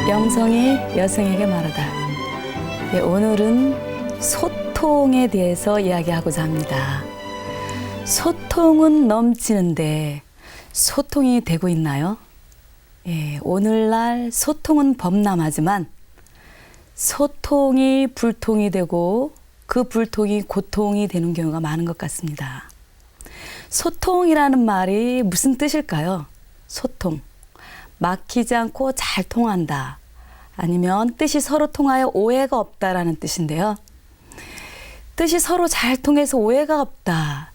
영성이 여성에게 말하다. 오늘은 소통에 대해서 이야기하고자 합니다. 소통은 넘치는데 소통이 되고 있나요? 오늘날 소통은 범람하지만 소통이 불통이 되고 그 불통이 고통이 되는 경우가 많은 것 같습니다. 소통이라는 말이 무슨 뜻일까요? 소통. 막히지 않고 잘 통한다. 아니면 뜻이 서로 통하여 오해가 없다라는 뜻인데요. 뜻이 서로 잘 통해서 오해가 없다.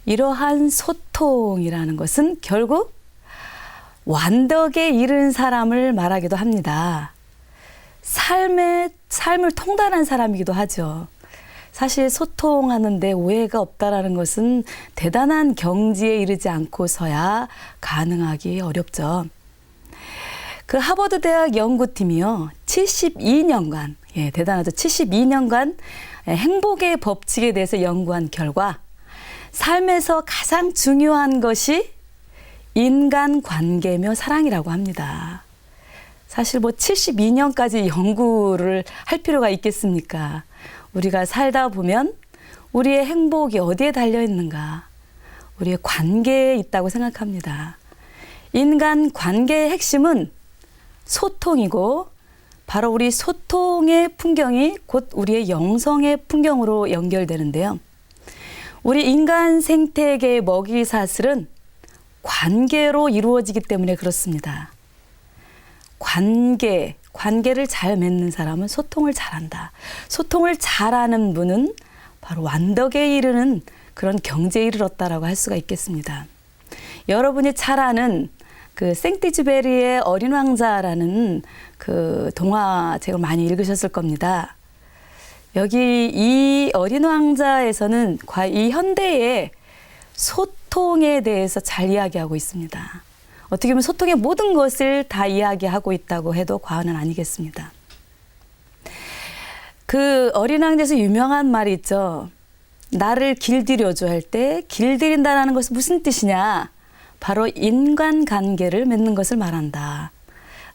이러한 소통이라는 것은 결국 완덕에 이른 사람을 말하기도 합니다. 삶을 통달한 사람이기도 하죠. 사실 소통하는데 오해가 없다라는 것은 대단한 경지에 이르지 않고서야 가능하기 어렵죠. 그 하버드 대학 연구팀이요, 72년간, 대단하죠. 72년간 행복의 법칙에 대해서 연구한 결과 삶에서 가장 중요한 것이 인간관계며 사랑이라고 합니다. 사실 72년까지 연구를 할 필요가 있겠습니까? 우리가 살다 보면 우리의 행복이 어디에 달려 있는가? 우리의 관계에 있다고 생각합니다. 인간관계의 핵심은 소통이고 바로 우리 소통의 풍경이 곧 우리의 영성의 풍경으로 연결되는데요. 우리 인간 생태계의 먹이사슬은 관계로 이루어지기 때문에 그렇습니다. 관계를 잘 맺는 사람은 소통을 잘한다. 소통을 잘하는 분은 바로 완덕에 이르는 그런 경지에 이르렀다라고 할 수가 있겠습니다. 여러분이 잘 아는 그 생티쥐베리의 어린 왕자라는 그 동화책을 많이 읽으셨을 겁니다. 여기 이 어린 왕자에서는 이 현대의 소통에 대해서 잘 이야기하고 있습니다. 어떻게 보면 소통의 모든 것을 다 이야기하고 있다고 해도 과언은 아니겠습니다. 그 어린 왕자에서 유명한 말이 있죠. 나를 길들여줘 할 때 길들인다는 것은 무슨 뜻이냐? 바로 인간관계를 맺는 것을 말한다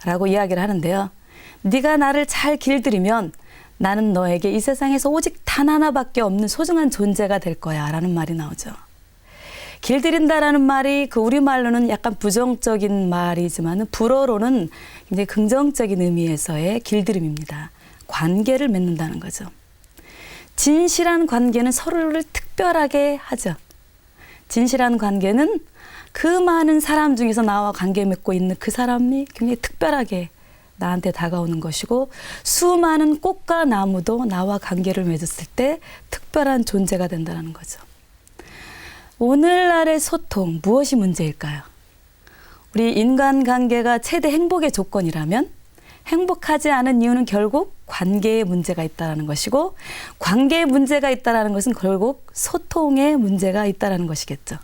라고 이야기를 하는데요. 네가 나를 잘 길들이면 나는 너에게 이 세상에서 오직 단 하나밖에 없는 소중한 존재가 될 거야 라는 말이 나오죠. 길들인다라는 말이 그 우리말로는 약간 부정적인 말이지만 불어로는 굉장히 긍정적인 의미에서의 길들임입니다. 관계를 맺는다는 거죠. 진실한 관계는 서로를 특별하게 하죠. 진실한 관계는 그 많은 사람 중에서 나와 관계 맺고 있는 그 사람이 굉장히 특별하게 나한테 다가오는 것이고 수많은 꽃과 나무도 나와 관계를 맺었을 때 특별한 존재가 된다는 거죠. 오늘날의 소통, 무엇이 문제일까요? 우리 인간관계가 최대 행복의 조건이라면 행복하지 않은 이유는 결국 관계에 문제가 있다는 것이고 관계에 문제가 있다는 것은 결국 소통에 문제가 있다는 것이겠죠.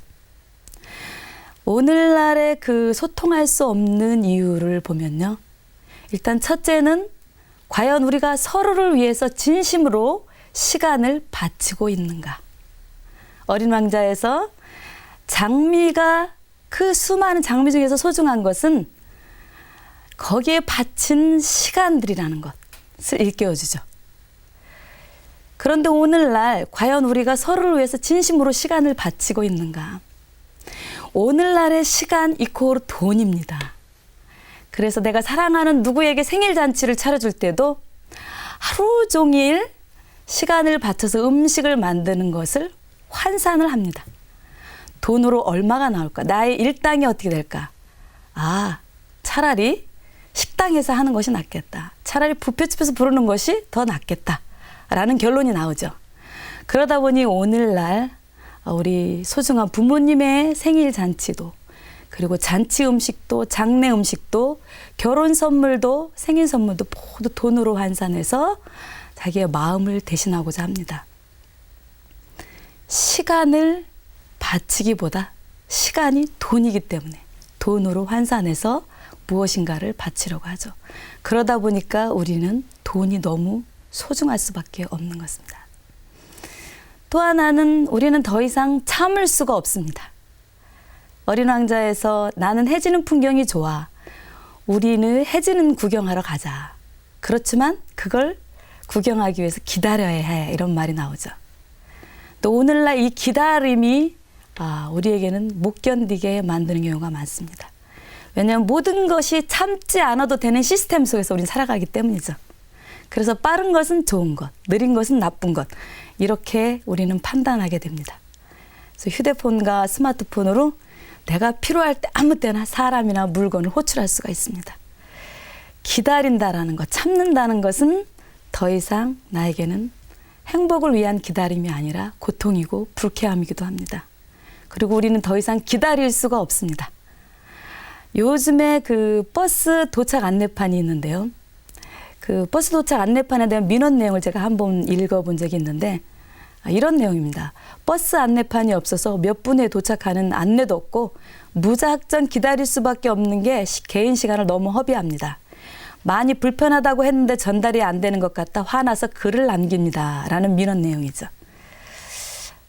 오늘날의 그 소통할 수 없는 이유를 보면요. 일단 첫째는 과연 우리가 서로를 위해서 진심으로 시간을 바치고 있는가. 어린 왕자에서 장미가 그 수많은 장미 중에서 소중한 것은 거기에 바친 시간들이라는 것을 일깨워주죠. 그런데 오늘날 과연 우리가 서로를 위해서 진심으로 시간을 바치고 있는가. 오늘날의 시간 이코르 돈입니다. 그래서 내가 사랑하는 누구에게 생일 잔치를 차려줄 때도 하루 종일 시간을 바쳐서 음식을 만드는 것을 환산을 합니다. 돈으로 얼마가 나올까? 나의 일당이 어떻게 될까? 차라리 식당에서 하는 것이 낫겠다. 차라리 뷔페집에서 부르는 것이 더 낫겠다. 라는 결론이 나오죠. 그러다 보니 오늘날 우리 소중한 부모님의 생일 잔치도 그리고 잔치 음식도 장례 음식도 결혼 선물도 생일 선물도 모두 돈으로 환산해서 자기의 마음을 대신하고자 합니다. 시간을 바치기보다 시간이 돈이기 때문에 돈으로 환산해서 무엇인가를 바치려고 하죠. 그러다 보니까 우리는 돈이 너무 소중할 수밖에 없는 것입니다. 또 하나는 우리는 더 이상 참을 수가 없습니다. 어린 왕자에서 나는 해지는 풍경이 좋아. 우리는 해 지는 구경하러 가자. 그렇지만 그걸 구경하기 위해서 기다려야 해. 이런 말이 나오죠. 또 오늘날 이 기다림이 우리에게는 못 견디게 만드는 경우가 많습니다. 왜냐하면 모든 것이 참지 않아도 되는 시스템 속에서 우리는 살아가기 때문이죠. 그래서 빠른 것은 좋은 것, 느린 것은 나쁜 것, 이렇게 우리는 판단하게 됩니다. 그래서 휴대폰과 스마트폰으로 내가 필요할 때 아무 때나 사람이나 물건을 호출할 수가 있습니다. 기다린다라는 것, 참는다는 것은 더 이상 나에게는 행복을 위한 기다림이 아니라 고통이고 불쾌함이기도 합니다. 그리고 우리는 더 이상 기다릴 수가 없습니다. 요즘에 그 버스 도착 안내판이 있는데요. 그 버스 도착 안내판에 대한 민원 내용을 제가 한번 읽어본 적이 있는데 이런 내용입니다. 버스 안내판이 없어서 몇 분에 도착하는 안내도 없고 무작정 기다릴 수밖에 없는 게 개인 시간을 너무 허비합니다. 많이 불편하다고 했는데 전달이 안 되는 것 같아 화나서 글을 남깁니다. 라는 민원 내용이죠.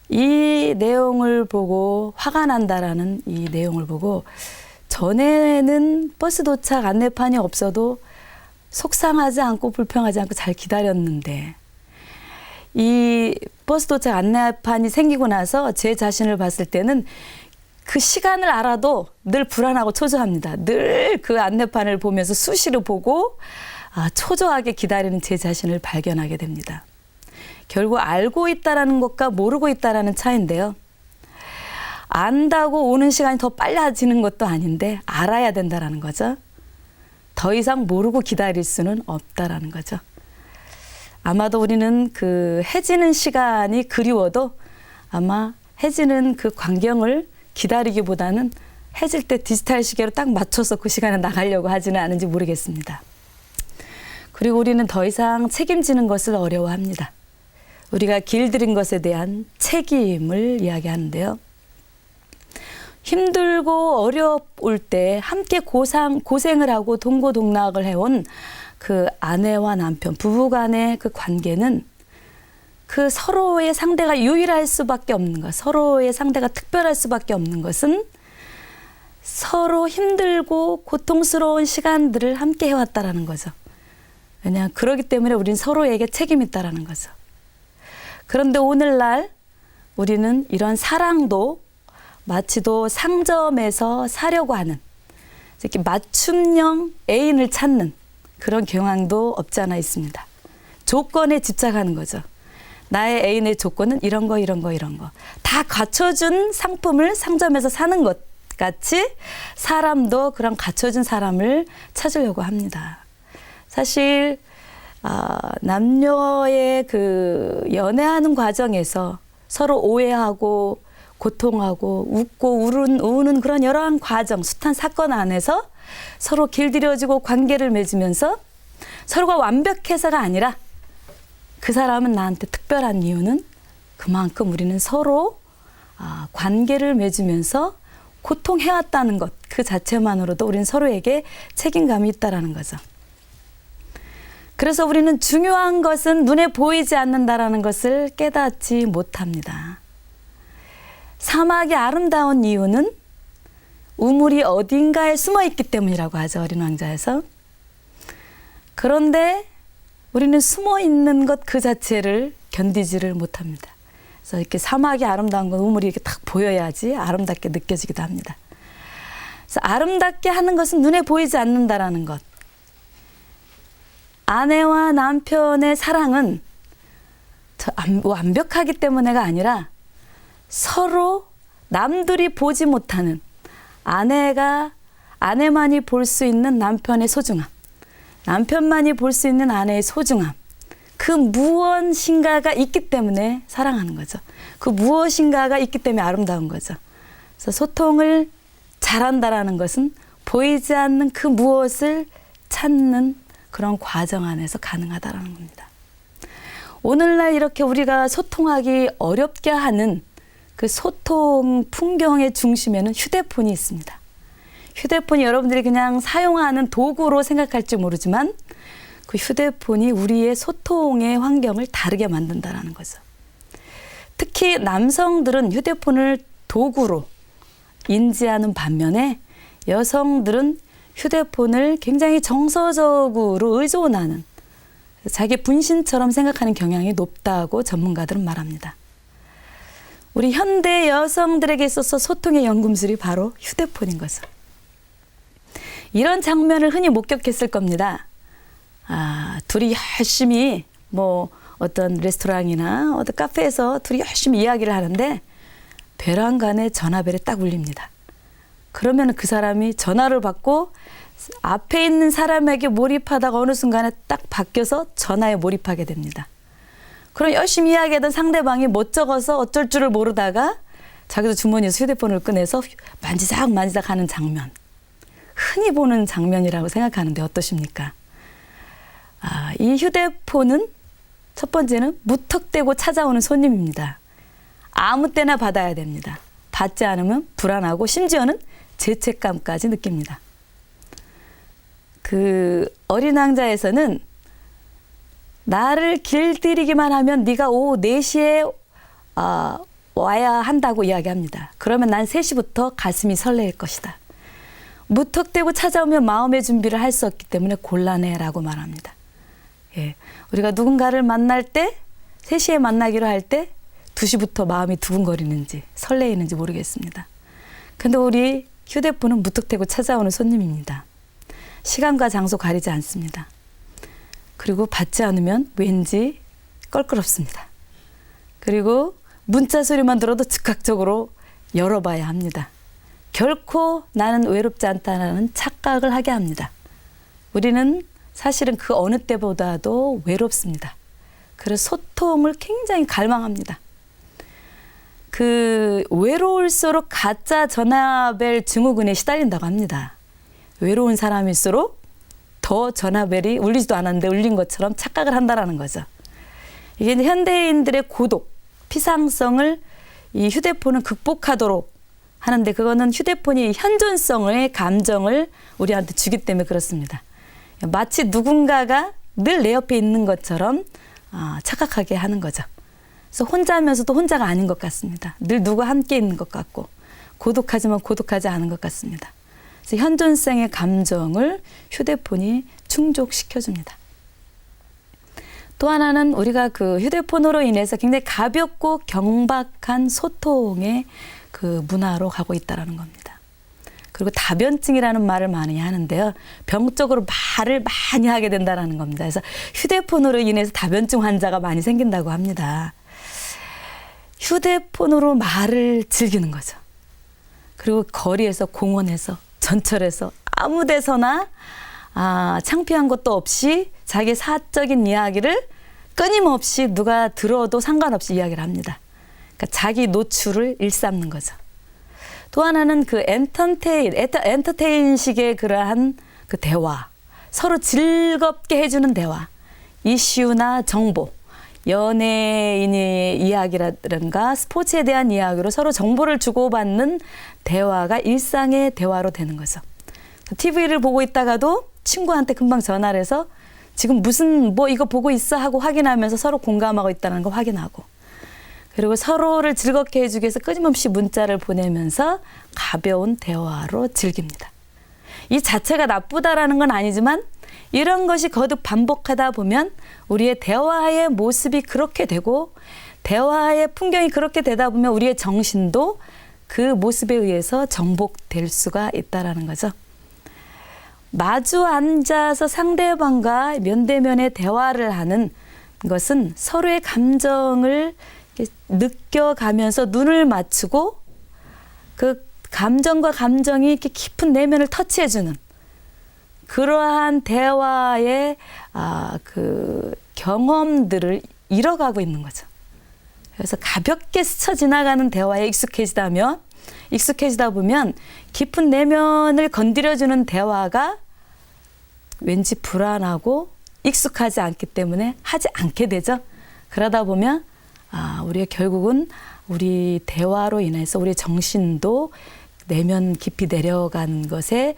이 내용을 보고 화가 난다라는 이 내용을 보고 전에는 버스 도착 안내판이 없어도 속상하지 않고 불평하지 않고 잘 기다렸는데 이 버스 도착 안내판이 생기고 나서 제 자신을 봤을 때는 그 시간을 알아도 늘 불안하고 초조합니다. 늘 그 안내판을 보면서 수시로 보고 초조하게 기다리는 제 자신을 발견하게 됩니다. 결국 알고 있다라는 것과 모르고 있다라는 차이인데요. 안다고 오는 시간이 더 빨라지는 것도 아닌데 알아야 된다라는 거죠. 더 이상 모르고 기다릴 수는 없다라는 거죠. 아마도 우리는 그 해지는 시간이 그리워도 아마 해지는 그 광경을 기다리기보다는 해질 때 디지털 시계로 딱 맞춰서 그 시간에 나가려고 하지는 않은지 모르겠습니다. 그리고 우리는 더 이상 책임지는 것을 어려워합니다. 우리가 길들인 것에 대한 책임을 이야기하는데요. 힘들고 어려울 때 함께 고생을 하고 동고동락을 해온 그 아내와 남편, 부부 간의 그 관계는 그 서로의 상대가 유일할 수밖에 없는 것, 서로의 상대가 특별할 수밖에 없는 것은 서로 힘들고 고통스러운 시간들을 함께 해왔다라는 거죠. 왜냐하면 그러기 때문에 우리는 서로에게 책임이 있다라는 거죠. 그런데 오늘날 우리는 이런 사랑도 마치도 상점에서 사려고 하는 이렇게 맞춤형 애인을 찾는 그런 경향도 없지 않아 있습니다. 조건에 집착하는 거죠. 나의 애인의 조건은 이런 거, 이런 거, 이런 거. 다 갖춰준 상품을 상점에서 사는 것 같이 사람도 그런 갖춰준 사람을 찾으려고 합니다. 사실 남녀의 그 연애하는 과정에서 서로 오해하고 고통하고 웃고 우는 그런 여러한 과정, 숱한 사건 안에서 서로 길들여지고 관계를 맺으면서 서로가 완벽해서가 아니라 그 사람은 나한테 특별한 이유는 그만큼 우리는 서로 관계를 맺으면서 고통해왔다는 것, 그 자체만으로도 우리는 서로에게 책임감이 있다라는 거죠. 그래서 우리는 중요한 것은 눈에 보이지 않는다라는 것을 깨닫지 못합니다. 사막이 아름다운 이유는 우물이 어딘가에 숨어 있기 때문이라고 하죠. 어린 왕자에서. 그런데 우리는 숨어 있는 것 그 자체를 견디지를 못합니다. 그래서 이렇게 사막이 아름다운 건 우물이 이렇게 딱 보여야지 아름답게 느껴지기도 합니다. 그래서 아름답게 하는 것은 눈에 보이지 않는다라는 것. 아내와 남편의 사랑은 완벽하기 때문에가 아니라 서로 남들이 보지 못하는 아내만이 볼 수 있는 남편의 소중함, 남편만이 볼 수 있는 아내의 소중함, 그 무엇인가가 있기 때문에 사랑하는 거죠. 그 무엇인가가 있기 때문에 아름다운 거죠. 그래서 소통을 잘한다라는 것은 보이지 않는 그 무엇을 찾는 그런 과정 안에서 가능하다라는 겁니다. 오늘날 이렇게 우리가 소통하기 어렵게 하는 그 소통 풍경의 중심에는 휴대폰이 있습니다. 휴대폰이 여러분들이 그냥 사용하는 도구로 생각할지 모르지만 그 휴대폰이 우리의 소통의 환경을 다르게 만든다는 거죠. 특히 남성들은 휴대폰을 도구로 인지하는 반면에 여성들은 휴대폰을 굉장히 정서적으로 의존하는 자기 분신처럼 생각하는 경향이 높다고 전문가들은 말합니다. 우리 현대 여성들에게 있어서 소통의 연금술이 바로 휴대폰인 거죠. 이런 장면을 흔히 목격했을 겁니다. 둘이 열심히 어떤 레스토랑이나 어떤 카페에서 둘이 열심히 이야기를 하는데 베란간에 전화벨이 딱 울립니다. 그러면 그 사람이 전화를 받고 앞에 있는 사람에게 몰입하다가 어느 순간에 딱 바뀌어서 전화에 몰입하게 됩니다. 그럼 열심히 이야기하던 상대방이 못 적어서 어쩔 줄을 모르다가 자기도 주머니에서 휴대폰을 꺼내서 만지작 하는 장면. 흔히 보는 장면이라고 생각하는데 어떠십니까? 이 휴대폰은 첫 번째는 무턱대고 찾아오는 손님입니다. 아무 때나 받아야 됩니다. 받지 않으면 불안하고 심지어는 죄책감까지 느낍니다. 그 어린 왕자에서는 나를 길들이기만 하면 네가 오후 4시에 와야 한다고 이야기합니다. 그러면 난 3시부터 가슴이 설레일 것이다. 무턱대고 찾아오면 마음의 준비를 할 수 없기 때문에 곤란해라고 말합니다. 예, 우리가 누군가를 만날 때 3시에 만나기로 할 때 2시부터 마음이 두근거리는지 설레이는지 모르겠습니다. 근데 우리 휴대폰은 무턱대고 찾아오는 손님입니다. 시간과 장소 가리지 않습니다. 그리고 받지 않으면 왠지 껄끄럽습니다. 그리고 문자 소리만 들어도 즉각적으로 열어봐야 합니다. 결코 나는 외롭지 않다는 착각을 하게 합니다. 우리는 사실은 그 어느 때보다도 외롭습니다. 그래서 소통을 굉장히 갈망합니다. 그 외로울수록 가짜 전화벨 증후군에 시달린다고 합니다. 외로운 사람일수록 더 전화벨이 울리지도 않았는데 울린 것처럼 착각을 한다라는 거죠. 이게 현대인들의 고독, 피상성을 이 휴대폰은 극복하도록 하는데 그거는 휴대폰이 현존성의 감정을 우리한테 주기 때문에 그렇습니다. 마치 누군가가 늘 내 옆에 있는 것처럼 착각하게 하는 거죠. 그래서 혼자면서도 혼자가 아닌 것 같습니다. 늘 누구와 함께 있는 것 같고 고독하지만 고독하지 않은 것 같습니다. 그래서 현존성의 감정을 휴대폰이 충족시켜줍니다. 또 하나는 우리가 그 휴대폰으로 인해서 굉장히 가볍고 경박한 소통의 그 문화로 가고 있다는 겁니다. 그리고 다변증이라는 말을 많이 하는데요. 병적으로 말을 많이 하게 된다는 겁니다. 그래서 휴대폰으로 인해서 다변증 환자가 많이 생긴다고 합니다. 휴대폰으로 말을 즐기는 거죠. 그리고 거리에서, 공원에서, 전철에서 아무 데서나 창피한 것도 없이 자기 사적인 이야기를 끊임없이 누가 들어도 상관없이 이야기를 합니다. 그러니까 자기 노출을 일삼는 거죠. 또 하나는 그 엔터테인식의 그러한 그 대화, 서로 즐겁게 해주는 대화, 이슈나 정보, 연예인의 이야기라든가 스포츠에 대한 이야기로 서로 정보를 주고받는 대화가 일상의 대화로 되는 거죠. TV를 보고 있다가도 친구한테 금방 전화를 해서 지금 무슨 이거 보고 있어 하고 확인하면서 서로 공감하고 있다는 거 확인하고, 그리고 서로를 즐겁게 해주기 위해서 끊임없이 문자를 보내면서 가벼운 대화로 즐깁니다. 이 자체가 나쁘다라는 건 아니지만 이런 것이 거듭 반복하다 보면 우리의 대화의 모습이 그렇게 되고 대화의 풍경이 그렇게 되다 보면 우리의 정신도 그 모습에 의해서 정복될 수가 있다라는 거죠. 마주 앉아서 상대방과 면대면의 대화를 하는 것은 서로의 감정을 느껴가면서 눈을 맞추고 그 감정과 감정이 이렇게 깊은 내면을 터치해주는 그러한 대화의 그 경험들을 잃어가고 있는 거죠. 그래서 가볍게 스쳐 지나가는 대화에 익숙해지다 보면 깊은 내면을 건드려주는 대화가 왠지 불안하고 익숙하지 않기 때문에 하지 않게 되죠. 그러다 보면 우리가 결국은 우리 대화로 인해서 우리 정신도 내면 깊이 내려간 것에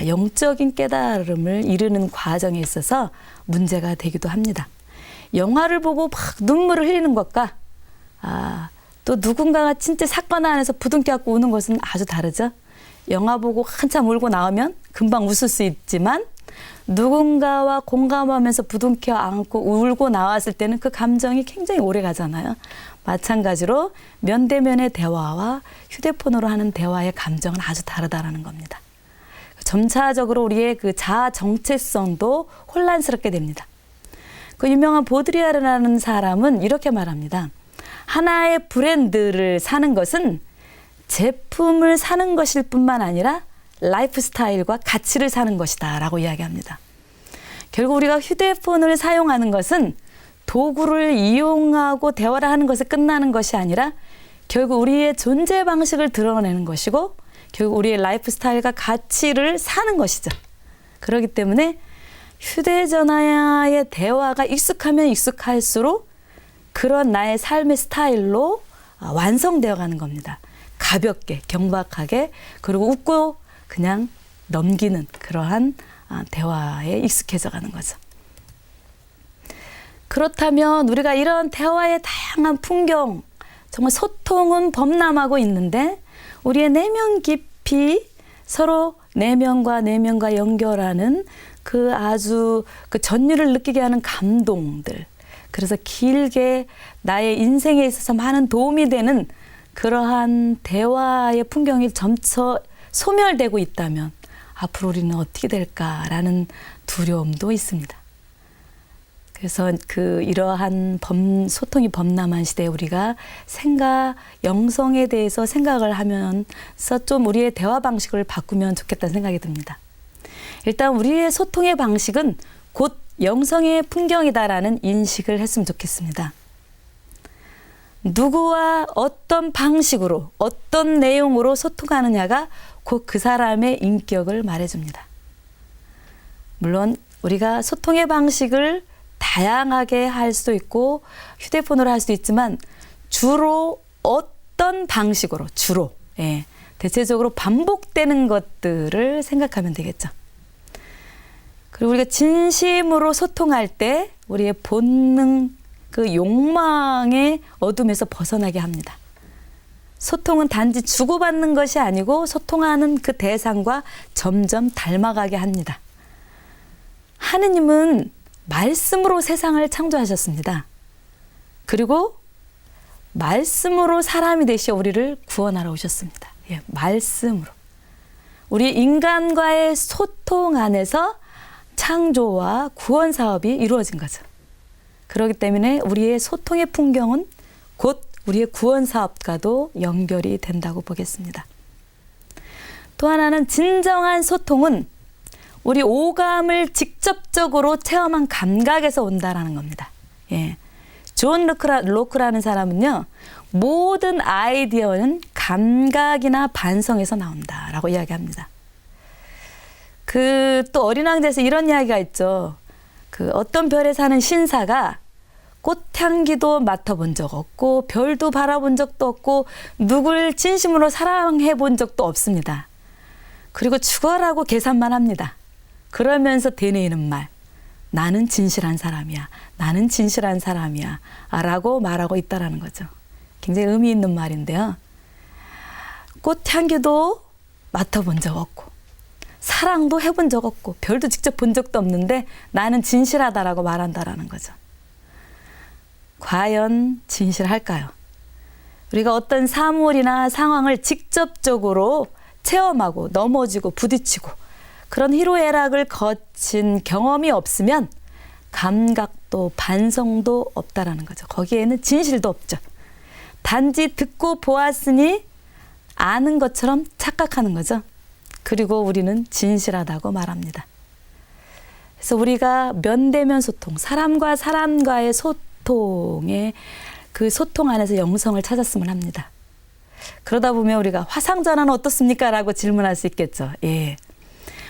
영적인 깨달음을 이루는 과정에 있어서 문제가 되기도 합니다. 영화를 보고 막 눈물을 흘리는 것과 또 누군가가 진짜 사건 안에서 부둥켜 갖고 우는 것은 아주 다르죠. 영화 보고 한참 울고 나오면 금방 웃을 수 있지만 누군가와 공감하면서 부둥켜 안고 울고 나왔을 때는 그 감정이 굉장히 오래 가잖아요. 마찬가지로 면대면의 대화와 휴대폰으로 하는 대화의 감정은 아주 다르다라는 겁니다. 점차적으로 우리의 그 자아 정체성도 혼란스럽게 됩니다. 그 유명한 보드리아르라는 사람은 이렇게 말합니다. 하나의 브랜드를 사는 것은 제품을 사는 것일 뿐만 아니라 라이프 스타일과 가치를 사는 것이다 라고 이야기합니다. 결국 우리가 휴대폰을 사용하는 것은 도구를 이용하고 대화를 하는 것에 끝나는 것이 아니라 결국 우리의 존재 방식을 드러내는 것이고 결국 우리의 라이프 스타일과 가치를 사는 것이죠. 그렇기 때문에 휴대전화의 대화가 익숙하면 익숙할수록 그런 나의 삶의 스타일로 완성되어 가는 겁니다. 가볍게, 경박하게, 그리고 웃고 그냥 넘기는 그러한 대화에 익숙해져 가는 거죠. 그렇다면 우리가 이런 대화의 다양한 풍경, 정말 소통은 범람하고 있는데 우리의 내면 깊이 서로 내면과 내면과 연결하는 그 아주 그 전율을 느끼게 하는 감동들, 그래서 길게 나의 인생에 있어서 많은 도움이 되는 그러한 대화의 풍경이 점차 소멸되고 있다면 앞으로 우리는 어떻게 될까라는 두려움도 있습니다. 그래서 이러한 소통이 범람한 시대에 우리가 영성에 대해서 생각을 하면서 좀 우리의 대화 방식을 바꾸면 좋겠다는 생각이 듭니다. 일단 우리의 소통의 방식은 곧 영성의 풍경이다라는 인식을 했으면 좋겠습니다. 누구와 어떤 방식으로 어떤 내용으로 소통하느냐가 곧 그 사람의 인격을 말해줍니다. 물론 우리가 소통의 방식을 다양하게 할 수도 있고 휴대폰으로 할 수도 있지만 주로 어떤 방식으로 대체적으로 반복되는 것들을 생각하면 되겠죠. 그리고 우리가 진심으로 소통할 때 우리의 본능, 그 욕망의 어둠에서 벗어나게 합니다. 소통은 단지 주고받는 것이 아니고 소통하는 그 대상과 점점 닮아가게 합니다. 하느님은 말씀으로 세상을 창조하셨습니다. 그리고 말씀으로 사람이 되시어 우리를 구원하러 오셨습니다. 말씀으로. 우리 인간과의 소통 안에서 창조와 구원 사업이 이루어진 거죠. 그렇기 때문에 우리의 소통의 풍경은 곧 우리의 구원 사업과도 연결이 된다고 보겠습니다. 또 하나는 진정한 소통은 우리 오감을 직접적으로 체험한 감각에서 온다라는 겁니다. 존 로크라는 사람은요, 모든 아이디어는 감각이나 반성에서 나온다라고 이야기합니다. 또 어린 왕자에서 이런 이야기가 있죠. 어떤 별에 사는 신사가 꽃향기도 맡아본 적 없고 별도 바라본 적도 없고 누굴 진심으로 사랑해 본 적도 없습니다. 그리고 죽어라고 계산만 합니다. 그러면서 되뇌이는 말, 나는 진실한 사람이야, 나는 진실한 사람이야 라고 말하고 있다라는 거죠. 굉장히 의미 있는 말인데요. 꽃향기도 맡아본 적 없고 사랑도 해본 적 없고 별도 직접 본 적도 없는데 나는 진실하다라고 말한다라는 거죠. 과연 진실할까요? 우리가 어떤 사물이나 상황을 직접적으로 체험하고 넘어지고 부딪히고 그런 희로애락을 거친 경험이 없으면 감각도 반성도 없다라는 거죠. 거기에는 진실도 없죠. 단지 듣고 보았으니 아는 것처럼 착각하는 거죠. 그리고 우리는 진실하다고 말합니다. 그래서 우리가 면대면 소통, 사람과 사람과의 소통의 그 소통 안에서 영성을 찾았으면 합니다. 그러다 보면 우리가 화상전화는 어떻습니까? 라고 질문할 수 있겠죠.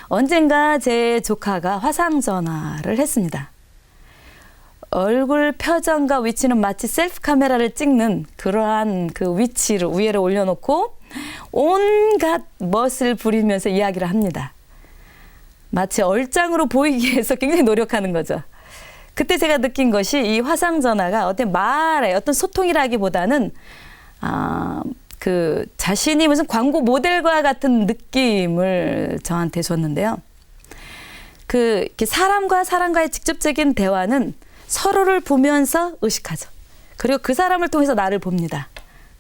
언젠가 제 조카가 화상전화를 했습니다. 얼굴 표정과 위치는 마치 셀프 카메라를 찍는 그러한 그 위치를 위에 올려놓고 온갖 멋을 부리면서 이야기를 합니다. 마치 얼짱으로 보이기 위해서 굉장히 노력하는 거죠. 그때 제가 느낀 것이 이 화상전화가 어떤 소통이라기보다는 그 자신이 무슨 광고 모델과 같은 느낌을 저한테 줬는데요. 그 이렇게 사람과 사람과의 직접적인 대화는 서로를 보면서 의식하죠. 그리고 그 사람을 통해서 나를 봅니다.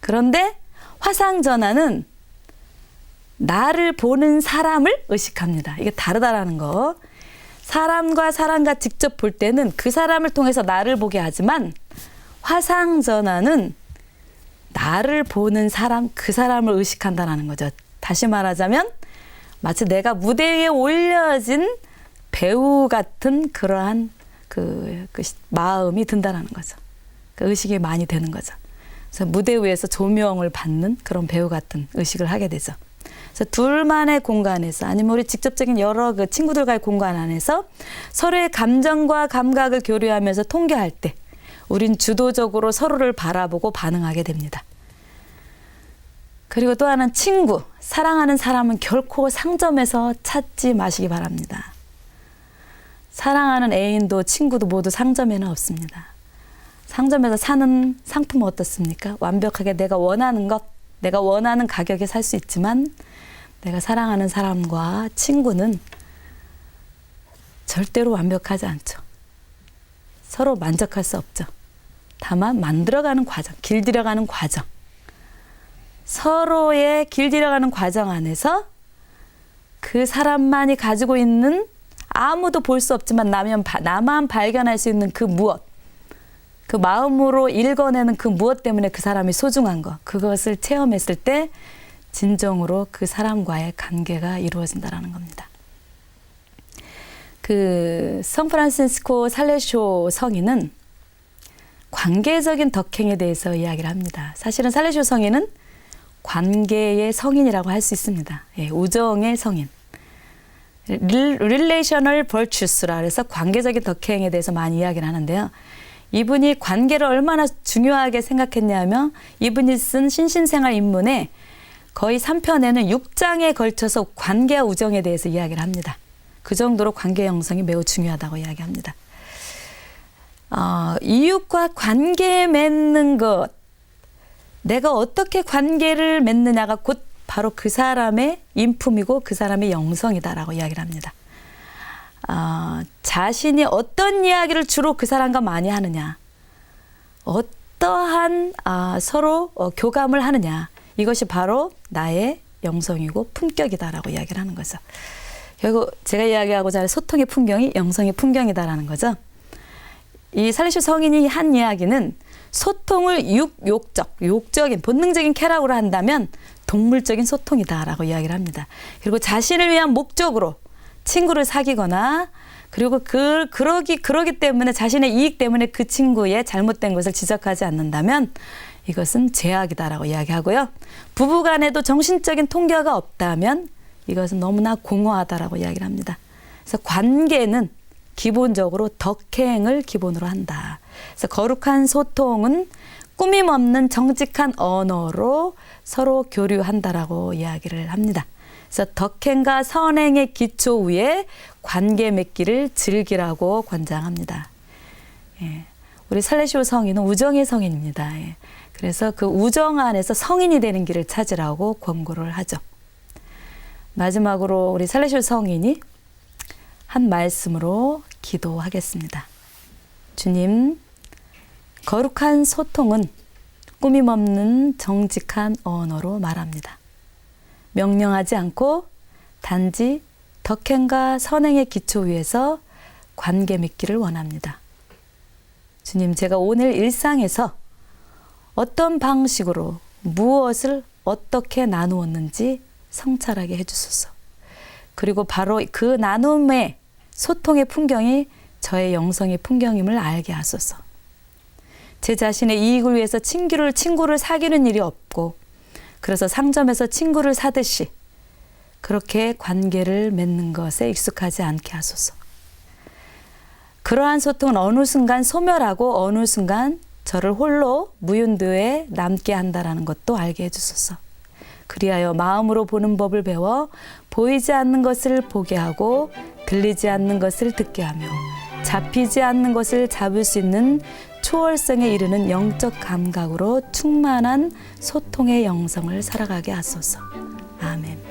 그런데 화상 전화는 나를 보는 사람을 의식합니다. 이게 다르다라는 거. 사람과 사람과 직접 볼 때는 그 사람을 통해서 나를 보게 하지만 화상 전화는 나를 보는 사람, 그 사람을 의식한다는 거죠. 다시 말하자면 마치 내가 무대 위에 올려진 배우 같은 그러한 그 마음이 든다는 거죠. 그 의식이 많이 되는 거죠. 그래서 무대 위에서 조명을 받는 그런 배우 같은 의식을 하게 되죠. 그래서 둘만의 공간에서 아니면 우리 직접적인 여러 그 친구들과의 공간 안에서 서로의 감정과 감각을 교류하면서 통계할 때 우린 주도적으로 서로를 바라보고 반응하게 됩니다. 그리고 또 하나는 친구, 사랑하는 사람은 결코 상점에서 찾지 마시기 바랍니다. 사랑하는 애인도 친구도 모두 상점에는 없습니다. 상점에서 사는 상품은 어떻습니까? 완벽하게 내가 원하는 것, 내가 원하는 가격에 살 수 있지만 내가 사랑하는 사람과 친구는 절대로 완벽하지 않죠. 서로 만족할 수 없죠. 다만 만들어가는 과정, 길들여가는 과정. 서로의 길들여가는 과정 안에서 그 사람만이 가지고 있는 아무도 볼 수 없지만 나만 발견할 수 있는 그 무엇, 그 마음으로 읽어내는 그 무엇 때문에 그 사람이 소중한 것, 그것을 체험했을 때 진정으로 그 사람과의 관계가 이루어진다는 겁니다. 그 샌프란시스코 살레쇼 성인은 관계적인 덕행에 대해서 이야기를 합니다. 사실은 살레쇼 성인은 관계의 성인이라고 할 수 있습니다. 예, 우정의 성인. Relational Virtues라 그래서 관계적인 덕행에 대해서 많이 이야기를 하는데요. 이분이 관계를 얼마나 중요하게 생각했냐면 이분이 쓴 신신생활 입문에 거의 3편에는 6장에 걸쳐서 관계와 우정에 대해서 이야기를 합니다. 그 정도로 관계 형성이 매우 중요하다고 이야기합니다. 이웃과 관계 맺는 것, 내가 어떻게 관계를 맺느냐가 곧 바로 그 사람의 인품이고 그 사람의 영성이다라고 이야기를 합니다. 자신이 어떤 이야기를 주로 그 사람과 많이 하느냐, 어떠한 서로 교감을 하느냐, 이것이 바로 나의 영성이고 품격이다라고 이야기를 하는 거죠. 결국 제가 이야기하고자 하는 소통의 풍경이 영성의 풍경이다라는 거죠. 이 살레쇼 성인이 한 이야기는 소통을 욕적인 본능적인 쾌락으로 한다면 동물적인 소통이다라고 이야기를 합니다. 그리고 자신을 위한 목적으로 친구를 사귀거나 그리고 그러기 때문에 자신의 이익 때문에 그 친구의 잘못된 것을 지적하지 않는다면 이것은 죄악이다라고 이야기하고요. 부부간에도 정신적인 통계가 없다면 이것은 너무나 공허하다라고 이야기를 합니다. 그래서 관계는 기본적으로 덕행을 기본으로 한다. 그래서 거룩한 소통은 꾸밈 없는 정직한 언어로 서로 교류한다라고 이야기를 합니다. 그래서 덕행과 선행의 기초 위에 관계 맺기를 즐기라고 권장합니다. 예. 우리 살레쇼 성인은 우정의 성인입니다. 예. 그래서 그 우정 안에서 성인이 되는 길을 찾으라고 권고를 하죠. 마지막으로 우리 살레쇼 성인이 한 말씀으로 기도하겠습니다. 주님, 거룩한 소통은 꾸밈 없는 정직한 언어로 말합니다. 명령하지 않고 단지 덕행과 선행의 기초 위에서 관계 맺기를 원합니다. 주님, 제가 오늘 일상에서 어떤 방식으로 무엇을 어떻게 나누었는지 성찰하게 해주소서. 그리고 바로 그 나눔의 소통의 풍경이 저의 영성의 풍경임을 알게 하소서. 제 자신의 이익을 위해서 친구를 사귀는 일이 없고 그래서 상점에서 친구를 사듯이 그렇게 관계를 맺는 것에 익숙하지 않게 하소서. 그러한 소통은 어느 순간 소멸하고 어느 순간 저를 홀로 무윤도에 남게 한다라는 것도 알게 해주소서. 그리하여 마음으로 보는 법을 배워 보이지 않는 것을 보게 하고 들리지 않는 것을 듣게 하며 잡히지 않는 것을 잡을 수 있는 초월성에 이르는 영적 감각으로 충만한 소통의 영성을 살아가게 하소서. 아멘.